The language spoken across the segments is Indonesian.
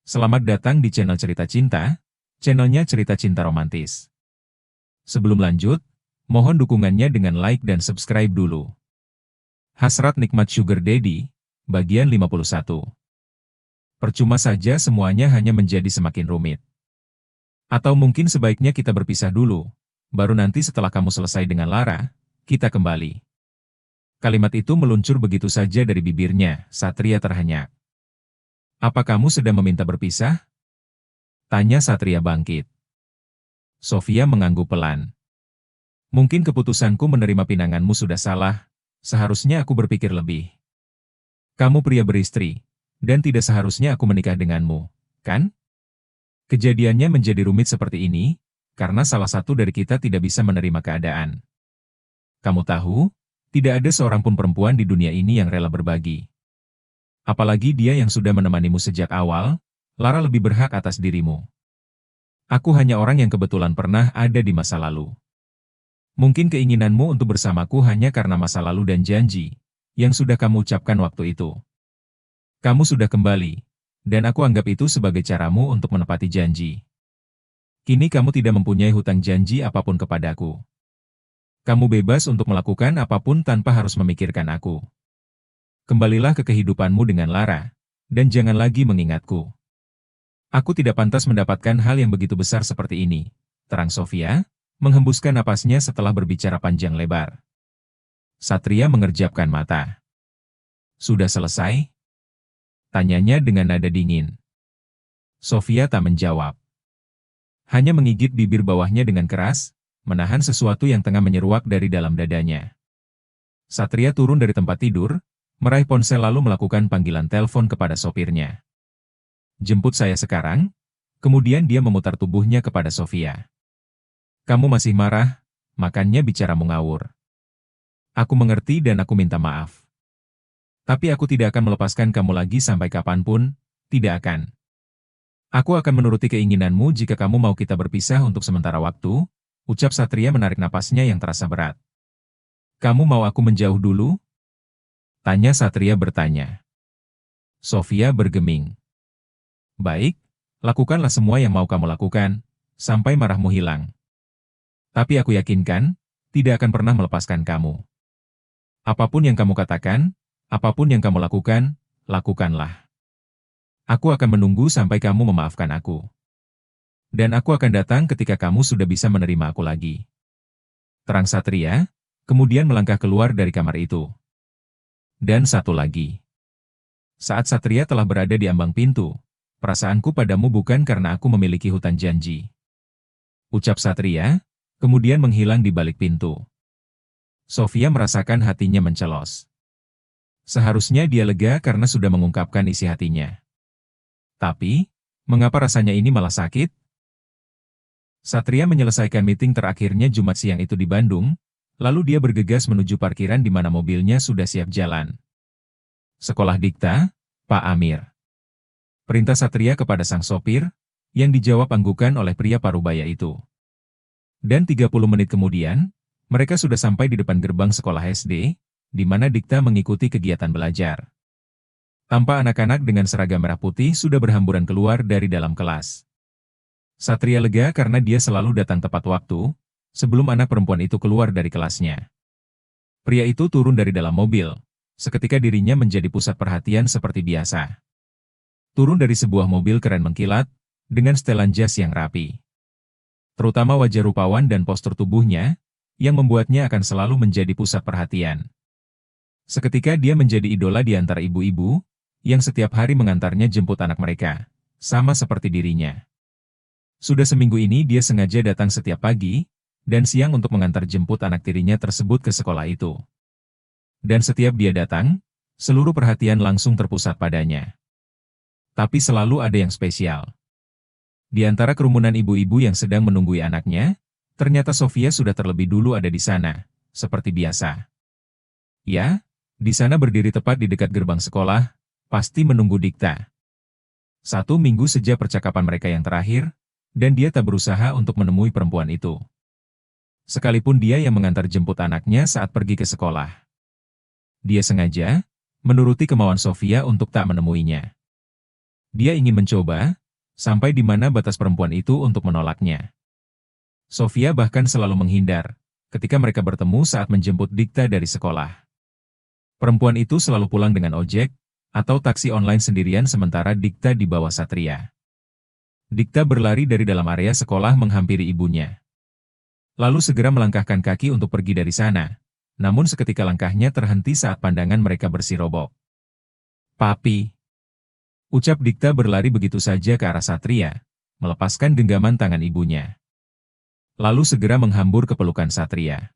Selamat datang di channel Cerita Cinta, channelnya Cerita Cinta Romantis. Sebelum lanjut, mohon dukungannya dengan like dan subscribe dulu. Hasrat nikmat Sugar Daddy, bagian 51. Percuma saja semuanya hanya menjadi semakin rumit. Atau mungkin sebaiknya kita berpisah dulu, baru nanti setelah kamu selesai dengan Lara, kita kembali. Kalimat itu meluncur begitu saja dari bibirnya, Satria terhenyak. Apa kamu sedang meminta berpisah? Tanya Satria bangkit. Sofia mengangguk pelan. Mungkin keputusanku menerima pinanganmu sudah salah, seharusnya aku berpikir lebih. Kamu pria beristri, dan tidak seharusnya aku menikah denganmu, kan? Kejadiannya menjadi rumit seperti ini, karena salah satu dari kita tidak bisa menerima keadaan. Kamu tahu, tidak ada seorang pun perempuan di dunia ini yang rela berbagi. Apalagi dia yang sudah menemanimu sejak awal, Lara lebih berhak atas dirimu. Aku hanya orang yang kebetulan pernah ada di masa lalu. Mungkin keinginanmu untuk bersamaku hanya karena masa lalu dan janji, yang sudah kamu ucapkan waktu itu. Kamu sudah kembali, dan aku anggap itu sebagai caramu untuk menepati janji. Kini kamu tidak mempunyai hutang janji apapun kepadaku. Kamu bebas untuk melakukan apapun tanpa harus memikirkan aku. Kembalilah ke kehidupanmu dengan Lara, dan jangan lagi mengingatku. Aku tidak pantas mendapatkan hal yang begitu besar seperti ini, terang Sofia, menghembuskan napasnya setelah berbicara panjang lebar. Satria mengerjapkan mata. Sudah selesai? Tanyanya dengan nada dingin. Sofia tak menjawab. Hanya menggigit bibir bawahnya dengan keras, menahan sesuatu yang tengah menyeruak dari dalam dadanya. Satria turun dari tempat tidur, meraih ponsel lalu melakukan panggilan telepon kepada sopirnya. Jemput saya sekarang, kemudian dia memutar tubuhnya kepada Sofia. Kamu masih marah, makanya bicaramu ngawur. Aku mengerti dan aku minta maaf. Tapi aku tidak akan melepaskan kamu lagi sampai kapanpun, tidak akan. Aku akan menuruti keinginanmu jika kamu mau kita berpisah untuk sementara waktu, ucap Satria menarik napasnya yang terasa berat. Kamu mau aku menjauh dulu? Tanya Satria bertanya. Sofia bergeming. Baik, lakukanlah semua yang mau kamu lakukan, sampai marahmu hilang. Tapi aku yakinkan, tidak akan pernah melepaskan kamu. Apapun yang kamu katakan, apapun yang kamu lakukan, lakukanlah. Aku akan menunggu sampai kamu memaafkan aku. Dan aku akan datang ketika kamu sudah bisa menerima aku lagi. Terang Satria, kemudian melangkah keluar dari kamar itu. Dan satu lagi. Saat Satria telah berada di ambang pintu, perasaanku padamu bukan karena aku memiliki hutang janji. Ucap Satria, kemudian menghilang di balik pintu. Sofia merasakan hatinya mencelos. Seharusnya dia lega karena sudah mengungkapkan isi hatinya. Tapi, mengapa rasanya ini malah sakit? Satria menyelesaikan meeting terakhirnya Jumat siang itu di Bandung, lalu dia bergegas menuju parkiran di mana mobilnya sudah siap jalan. Sekolah Dikta, Pak Amir. Perintah Satria kepada sang sopir, yang dijawab anggukan oleh pria parubaya itu. Dan 30 menit kemudian, mereka sudah sampai di depan gerbang sekolah SD, di mana Dikta mengikuti kegiatan belajar. Tampak anak-anak dengan seragam merah putih sudah berhamburan keluar dari dalam kelas. Satria lega karena dia selalu datang tepat waktu, sebelum anak perempuan itu keluar dari kelasnya. Pria itu turun dari dalam mobil, seketika dirinya menjadi pusat perhatian seperti biasa. Turun dari sebuah mobil keren mengkilat, dengan setelan jas yang rapi. Terutama wajah rupawan dan postur tubuhnya, yang membuatnya akan selalu menjadi pusat perhatian. Seketika dia menjadi idola di antara ibu-ibu, yang setiap hari mengantarnya jemput anak mereka, sama seperti dirinya. Sudah seminggu ini dia sengaja datang setiap pagi, dan siang untuk mengantar jemput anak tirinya tersebut ke sekolah itu. Dan setiap dia datang, seluruh perhatian langsung terpusat padanya. Tapi selalu ada yang spesial. Di antara kerumunan ibu-ibu yang sedang menunggui anaknya, ternyata Sofia sudah terlebih dulu ada di sana, seperti biasa. Ya, di sana berdiri tepat di dekat gerbang sekolah, pasti menunggu Dikta. 1 minggu sejak percakapan mereka yang terakhir, dan dia tak berusaha untuk menemui perempuan itu. Sekalipun dia yang mengantar jemput anaknya saat pergi ke sekolah. Dia sengaja menuruti kemauan Sofia untuk tak menemuinya. Dia ingin mencoba, sampai di mana batas perempuan itu untuk menolaknya. Sofia bahkan selalu menghindar, ketika mereka bertemu saat menjemput Dikta dari sekolah. Perempuan itu selalu pulang dengan ojek, atau taksi online sendirian sementara Dikta dibawa Satria. Dikta berlari dari dalam area sekolah menghampiri ibunya. Lalu segera melangkahkan kaki untuk pergi dari sana, namun seketika langkahnya terhenti saat pandangan mereka bersirobok. Papi, ucap Dikta berlari begitu saja ke arah Satria, melepaskan genggaman tangan ibunya. Lalu segera menghambur ke pelukan Satria.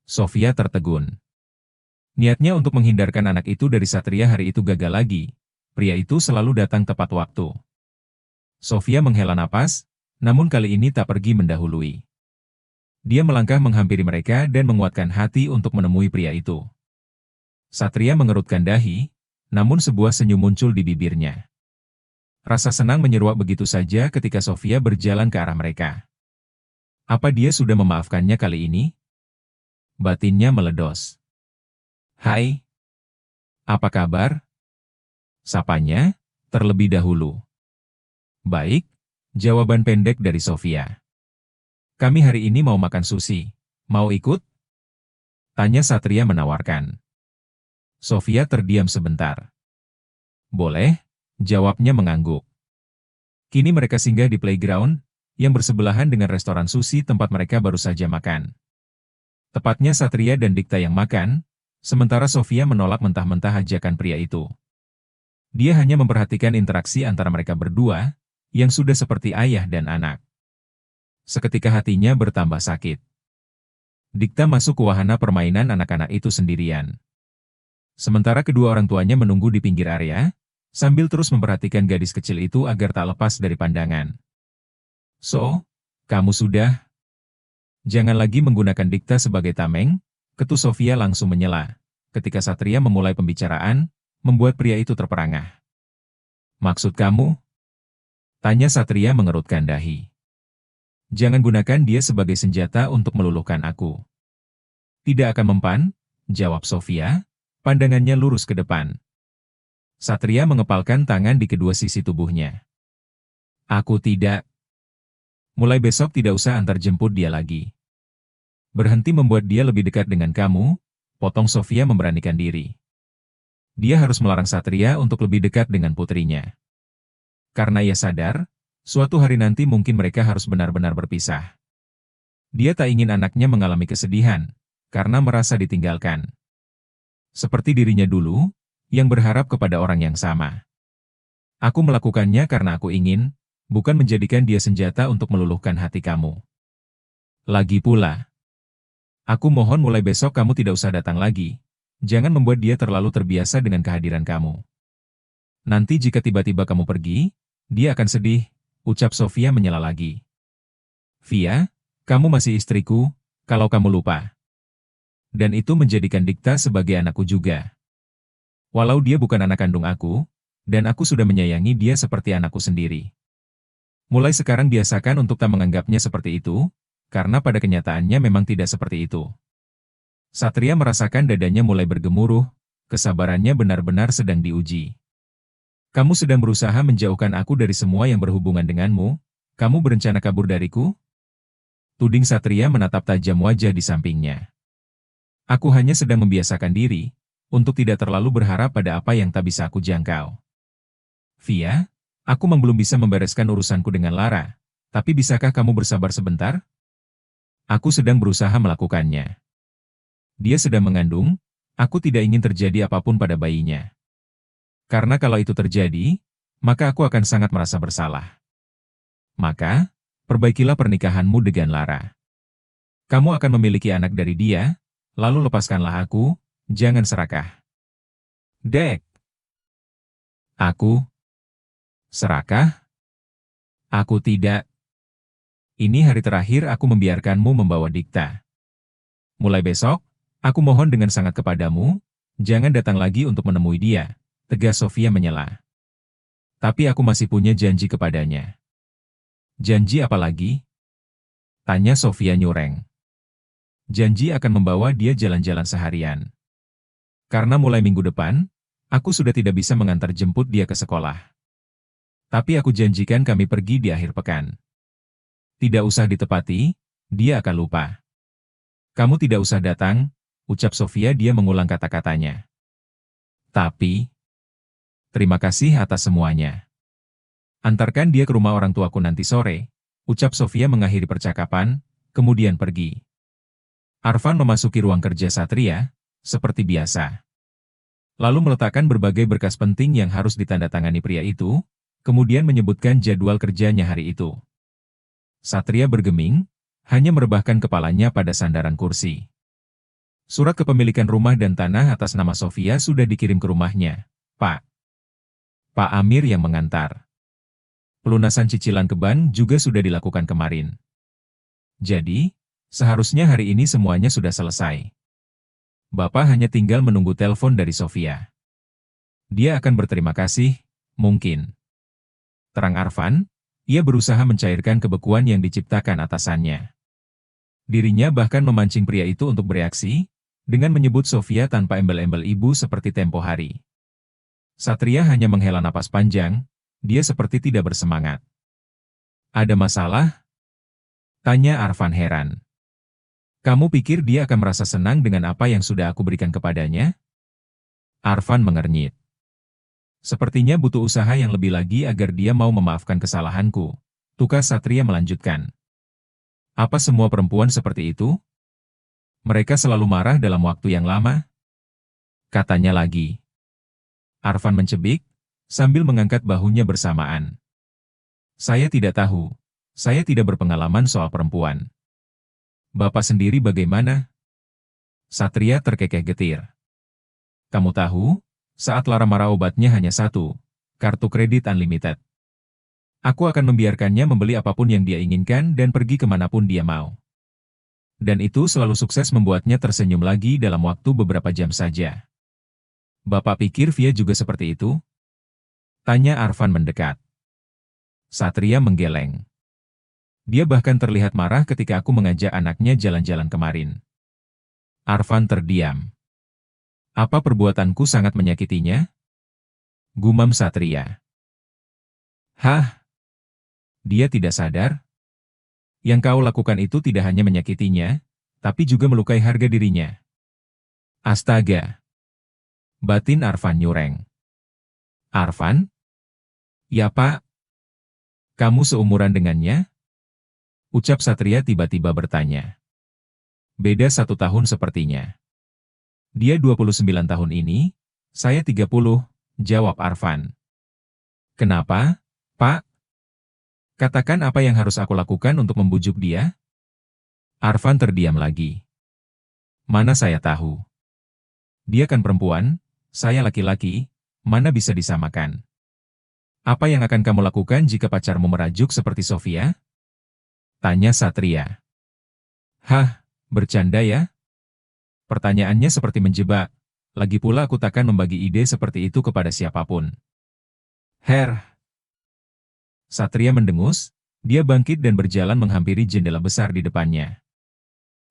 Sofia tertegun. Niatnya untuk menghindarkan anak itu dari Satria hari itu gagal lagi. Pria itu selalu datang tepat waktu. Sofia menghela napas, namun kali ini tak pergi mendahului. Dia melangkah menghampiri mereka dan menguatkan hati untuk menemui pria itu. Satria mengerutkan dahi, namun sebuah senyum muncul di bibirnya. Rasa senang menyeruak begitu saja ketika Sofia berjalan ke arah mereka. Apa dia sudah memaafkannya kali ini? Batinnya meledos. Hai, apa kabar? Sapanya, terlebih dahulu. Baik, jawaban pendek dari Sofia. Kami hari ini mau makan sushi. Mau ikut? Tanya Satria menawarkan. Sofia terdiam sebentar. Boleh, jawabnya mengangguk. Kini mereka singgah di playground, yang bersebelahan dengan restoran sushi tempat mereka baru saja makan. Tepatnya Satria dan Dikta yang makan, sementara Sofia menolak mentah-mentah ajakan pria itu. Dia hanya memperhatikan interaksi antara mereka berdua, yang sudah seperti ayah dan anak. Seketika hatinya bertambah sakit. Dikta masuk ke wahana permainan anak-anak itu sendirian. Sementara kedua orang tuanya menunggu di pinggir area, sambil terus memperhatikan gadis kecil itu agar tak lepas dari pandangan. So, kamu sudah? Jangan lagi menggunakan Dikta sebagai tameng, ketu Sofia langsung menyela. Ketika Satria memulai pembicaraan, membuat pria itu terperangah. Maksud kamu? Tanya Satria mengerutkan dahi. Jangan gunakan dia sebagai senjata untuk meluluhkan aku. Tidak akan mempan, jawab Sofia, pandangannya lurus ke depan. Satria mengepalkan tangan di kedua sisi tubuhnya. Aku tidak. Mulai besok tidak usah antar jemput dia lagi. Berhenti membuat dia lebih dekat dengan kamu, potong Sofia memberanikan diri. Dia harus melarang Satria untuk lebih dekat dengan putrinya. Karena ia sadar, suatu hari nanti mungkin mereka harus benar-benar berpisah. Dia tak ingin anaknya mengalami kesedihan, karena merasa ditinggalkan. Seperti dirinya dulu, yang berharap kepada orang yang sama. Aku melakukannya karena aku ingin, bukan menjadikan dia senjata untuk meluluhkan hati kamu. Lagi pula, aku mohon mulai besok kamu tidak usah datang lagi. Jangan membuat dia terlalu terbiasa dengan kehadiran kamu. Nanti jika tiba-tiba kamu pergi, dia akan sedih, ucap Sofia menyela lagi. Via, kamu masih istriku, kalau kamu lupa. Dan itu menjadikan Dikta sebagai anakku juga. Walau dia bukan anak kandung aku, dan aku sudah menyayangi dia seperti anakku sendiri. Mulai sekarang biasakan untuk tak menganggapnya seperti itu, karena pada kenyataannya memang tidak seperti itu. Satria merasakan dadanya mulai bergemuruh, kesabarannya benar-benar sedang diuji. Kamu sedang berusaha menjauhkan aku dari semua yang berhubungan denganmu, kamu berencana kabur dariku? Tuding Satria menatap tajam wajah di sampingnya. Aku hanya sedang membiasakan diri, untuk tidak terlalu berharap pada apa yang tak bisa aku jangkau. Via, aku memang belum bisa membereskan urusanku dengan Lara, tapi bisakah kamu bersabar sebentar? Aku sedang berusaha melakukannya. Dia sedang mengandung, aku tidak ingin terjadi apapun pada bayinya. Karena kalau itu terjadi, maka aku akan sangat merasa bersalah. Maka, perbaikilah pernikahanmu dengan Lara. Kamu akan memiliki anak dari dia, lalu lepaskanlah aku, jangan serakah. Dek. Aku. Serakah? Aku tidak. Ini hari terakhir aku membiarkanmu membawa Dikta. Mulai besok, aku mohon dengan sangat kepadamu, jangan datang lagi untuk menemui dia, tegas Sofia menyela. Tapi aku masih punya janji kepadanya. Janji apa lagi? Tanya Sofia nyureng. Janji akan membawa dia jalan-jalan seharian. Karena mulai minggu depan, aku sudah tidak bisa mengantar jemput dia ke sekolah. Tapi aku janjikan kami pergi di akhir pekan. Tidak usah ditepati, dia akan lupa. Kamu tidak usah datang, ucap Sofia dia mengulang kata-katanya. Tapi, terima kasih atas semuanya. Antarkan dia ke rumah orang tuaku nanti sore, ucap Sofia mengakhiri percakapan, kemudian pergi. Arfan memasuki ruang kerja Satria, seperti biasa. Lalu meletakkan berbagai berkas penting yang harus ditandatangani pria itu, kemudian menyebutkan jadwal kerjanya hari itu. Satria bergeming, hanya merebahkan kepalanya pada sandaran kursi. Surat kepemilikan rumah dan tanah atas nama Sofia sudah dikirim ke rumahnya, Pak. Pak Amir yang mengantar. Pelunasan cicilan keban juga sudah dilakukan kemarin. Jadi, seharusnya hari ini semuanya sudah selesai. Bapak hanya tinggal menunggu telepon dari Sofia. Dia akan berterima kasih, mungkin. Terang Arfan, ia berusaha mencairkan kebekuan yang diciptakan atasannya. Dirinya bahkan memancing pria itu untuk bereaksi, dengan menyebut Sofia tanpa embel-embel ibu seperti tempo hari. Satria hanya menghela napas panjang, dia seperti tidak bersemangat. Ada masalah? Tanya Arfan heran. Kamu pikir dia akan merasa senang dengan apa yang sudah aku berikan kepadanya? Arfan mengernyit. Sepertinya butuh usaha yang lebih lagi agar dia mau memaafkan kesalahanku. Tukas Satria melanjutkan. Apa semua perempuan seperti itu? Mereka selalu marah dalam waktu yang lama? Katanya lagi. Arfan mencebik, sambil mengangkat bahunya bersamaan. Saya tidak tahu. Saya tidak berpengalaman soal perempuan. Bapak sendiri bagaimana? Satria terkekeh getir. Kamu tahu, saat Lara marah obatnya hanya satu, kartu kredit unlimited. Aku akan membiarkannya membeli apapun yang dia inginkan dan pergi kemanapun dia mau. Dan itu selalu sukses membuatnya tersenyum lagi dalam waktu beberapa jam saja. Bapak pikir Via juga seperti itu? Tanya Arfan mendekat. Satria menggeleng. Dia bahkan terlihat marah ketika aku mengajak anaknya jalan-jalan kemarin. Arfan terdiam. Apa perbuatanku sangat menyakitinya? Gumam Satria. Hah? Dia tidak sadar? Yang kau lakukan itu tidak hanya menyakitinya, tapi juga melukai harga dirinya. Astaga! Batin Arfan nyureng. Arfan? Ya Pak. Kamu seumuran dengannya? Ucap Satria tiba-tiba bertanya. Beda 1 tahun sepertinya. Dia 29 tahun ini, saya 30, jawab Arfan. Kenapa, Pak? Katakan apa yang harus aku lakukan untuk membujuk dia? Arfan terdiam lagi. Mana saya tahu. Dia kan perempuan, saya laki-laki, mana bisa disamakan. Apa yang akan kamu lakukan jika pacarmu merajuk seperti Sofia? Tanya Satria. Hah, bercanda ya? Pertanyaannya seperti menjebak, lagi pula aku takkan membagi ide seperti itu kepada siapapun. Satria mendengus, dia bangkit dan berjalan menghampiri jendela besar di depannya.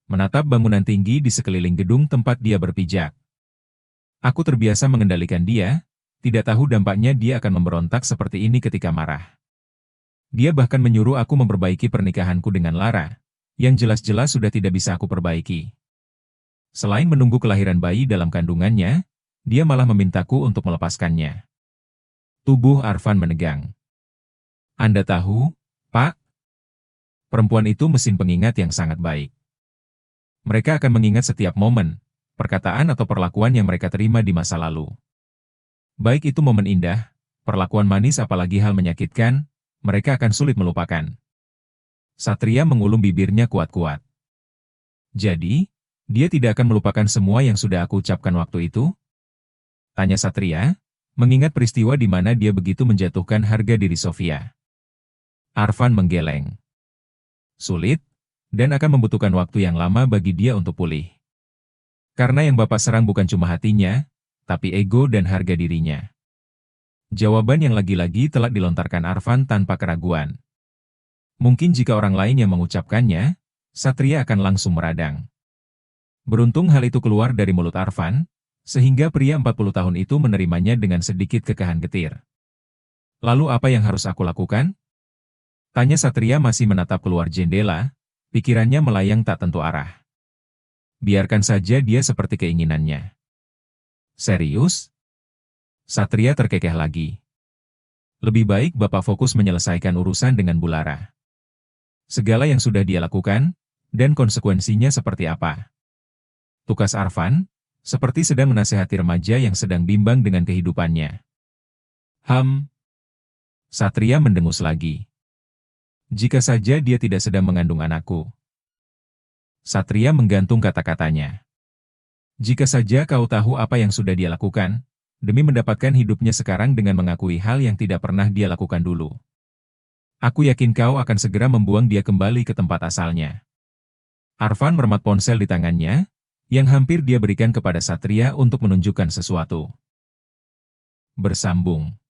Menatap bangunan tinggi di sekeliling gedung tempat dia berpijak. Aku terbiasa mengendalikan dia, tidak tahu dampaknya dia akan memberontak seperti ini ketika marah. Dia bahkan menyuruh aku memperbaiki pernikahanku dengan Lara, yang jelas-jelas sudah tidak bisa aku perbaiki. Selain menunggu kelahiran bayi dalam kandungannya, dia malah memintaku untuk melepaskannya. Tubuh Arfan menegang. Anda tahu, Pak? Perempuan itu mesin pengingat yang sangat baik. Mereka akan mengingat setiap momen, perkataan atau perlakuan yang mereka terima di masa lalu. Baik itu momen indah, perlakuan manis apalagi hal menyakitkan, mereka akan sulit melupakan. Satria mengulum bibirnya kuat-kuat. Jadi, dia tidak akan melupakan semua yang sudah aku ucapkan waktu itu? Tanya Satria, mengingat peristiwa di mana dia begitu menjatuhkan harga diri Sofia. Arfan menggeleng. Sulit, dan akan membutuhkan waktu yang lama bagi dia untuk pulih. Karena yang Bapak serang bukan cuma hatinya, tapi ego dan harga dirinya. Jawaban yang lagi-lagi telah dilontarkan Arfan tanpa keraguan. Mungkin jika orang lain yang mengucapkannya, Satria akan langsung meradang. Beruntung hal itu keluar dari mulut Arfan, sehingga pria 40 tahun itu menerimanya dengan sedikit kekahan getir. Lalu apa yang harus aku lakukan? Tanya Satria masih menatap keluar jendela, pikirannya melayang tak tentu arah. Biarkan saja dia seperti keinginannya. Serius? Satria terkekeh lagi. Lebih baik Bapak fokus menyelesaikan urusan dengan Bulara. Segala yang sudah dia lakukan, dan konsekuensinya seperti apa. Tukas Arfan, seperti sedang menasehati remaja yang sedang bimbang dengan kehidupannya. Satria mendengus lagi. Jika saja dia tidak sedang mengandung anakku. Satria menggantung kata-katanya. Jika saja kau tahu apa yang sudah dia lakukan, demi mendapatkan hidupnya sekarang dengan mengakui hal yang tidak pernah dia lakukan dulu. Aku yakin kau akan segera membuang dia kembali ke tempat asalnya. Arfan meremat ponsel di tangannya, yang hampir dia berikan kepada Satria untuk menunjukkan sesuatu. Bersambung.